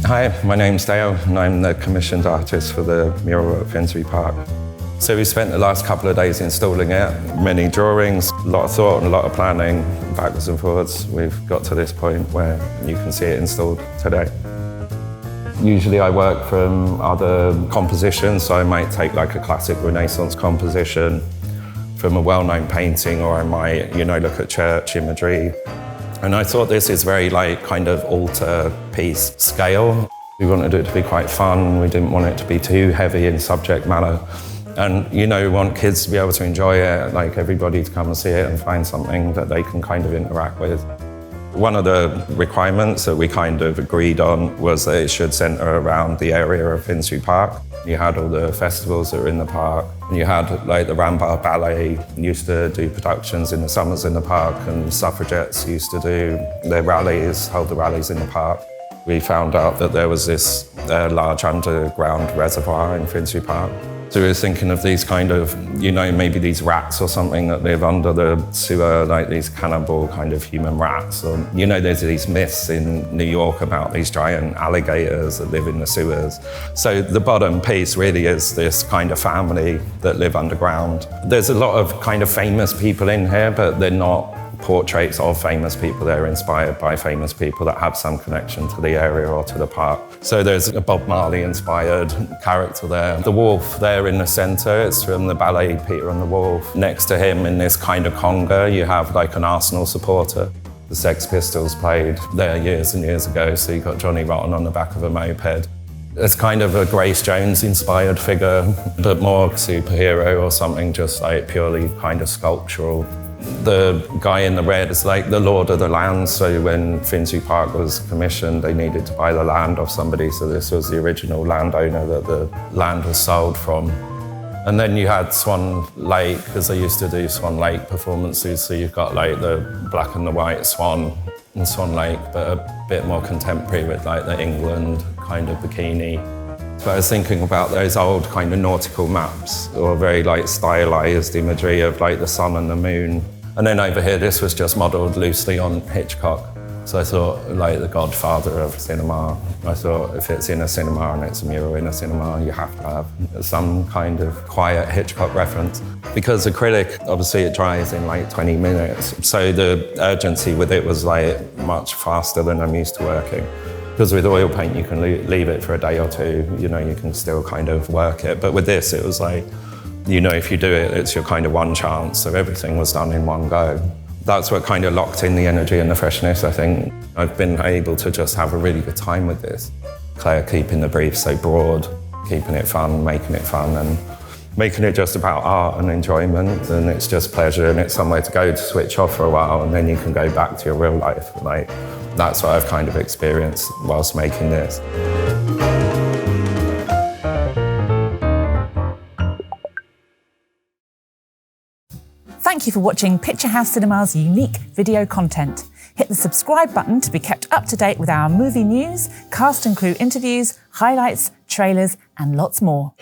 Hi, my name's Dale and I'm the commissioned artist for the mural at Finsbury Park. So we spent the last couple of days installing it. Many drawings, a lot of thought and a lot of planning, backwards and forwards. We've got to this point where you can see it installed today. Usually I work from other compositions, so I might take like a classic Renaissance composition from a well-known painting, or I might, look at church imagery. And I thought this is very kind of altar-piece scale. We wanted it to be quite fun. We didn't want it to be too heavy in subject matter. And, we want kids to be able to enjoy it, like everybody to come and see it and find something that they can kind of interact with. One of the requirements that we kind of agreed on was that it should centre around the area of Finsbury Park. You had all the festivals that were in the park, and you had the Rambart Ballet used to do productions in the summers in the park, and suffragettes used to do their rallies, hold the rallies in the park. We found out that there was this large underground reservoir in Finsbury Park. So we were thinking of these kind of, maybe these rats or something that live under the sewer, like these cannibal kind of human rats. Or, there's these myths in New York about these giant alligators that live in the sewers. So the bottom piece really is this kind of family that live underground. There's a lot of kind of famous people in here, but they're not portraits of famous people. They're inspired by famous people that have some connection to the area or to the park. So there's a Bob Marley inspired character there. The wolf there in the centre, it's from the ballet Peter and the Wolf. Next to him in this kind of conga, you have like an Arsenal supporter. The Sex Pistols played there years and years ago, so you've got Johnny Rotten on the back of a moped. It's kind of a Grace Jones inspired figure, but more superhero or something, just like purely kind of sculptural. The guy in the red is like the lord of the land, so when Finsbury Park was commissioned, they needed to buy the land off somebody, so this was the original landowner that the land was sold from. And then you had Swan Lake, because they used to do Swan Lake performances, so you've got like the black and the white swan in Swan Lake, but a bit more contemporary with like the England kind of bikini. So I was thinking about those old kind of nautical maps, or very stylized imagery of the sun and the moon. And then over here, this was just modelled loosely on Hitchcock. So I thought, the godfather of cinema. I thought if it's in a cinema and it's a mural in a cinema, you have to have some kind of quiet Hitchcock reference. Because acrylic, obviously it dries in 20 minutes. So the urgency with it was much faster than I'm used to working. Because with oil paint, you can leave it for a day or two, you can still kind of work it. But with this, it was if you do it, it's your kind of one chance, so everything was done in one go. That's what kind of locked in the energy and the freshness, I think. I've been able to just have a really good time with this. Claire keeping the brief so broad, keeping it fun, and making it just about art and enjoyment, and it's just pleasure, and it's somewhere to go to switch off for a while, and then you can go back to your real life. That's what I've kind of experienced whilst making this. Thank you for watching Picturehouse Cinema's unique video content. Hit the subscribe button to be kept up to date with our movie news, cast and crew interviews, highlights, trailers, and lots more.